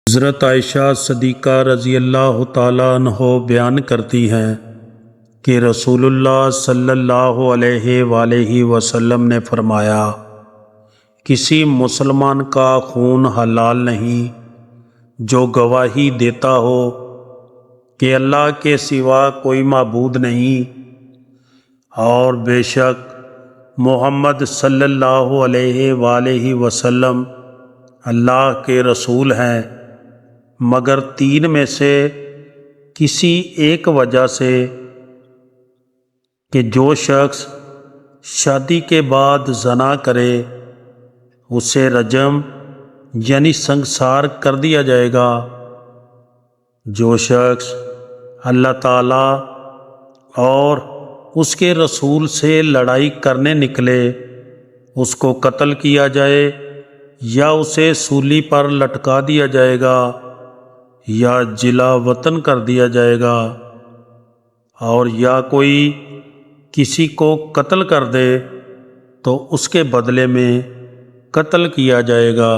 حضرت عائشہ صدیقہ رضی اللہ تعالیٰ عنہ بیان کرتی ہیں کہ رسول اللہ صلی اللہ علیہ وآلہ وسلم نے فرمایا، کسی مسلمان کا خون حلال نہیں جو گواہی دیتا ہو کہ اللہ کے سوا کوئی معبود نہیں اور بے شک محمد صلی اللہ علیہ وآلہ وسلم اللہ کے رسول ہیں، مگر تین میں سے کسی ایک وجہ سے کہ جو شخص شادی کے بعد زنا کرے اسے رجم یعنی سنگسار کر دیا جائے گا۔ جو شخص اللہ تعالیٰ اور اس کے رسول سے لڑائی کرنے نکلے اس کو قتل کیا جائے یا اسے سولی پر لٹکا دیا جائے گا یا جلا وطن کر دیا جائے گا، اور یا کوئی کسی کو قتل کر دے تو اس کے بدلے میں قتل کیا جائے گا۔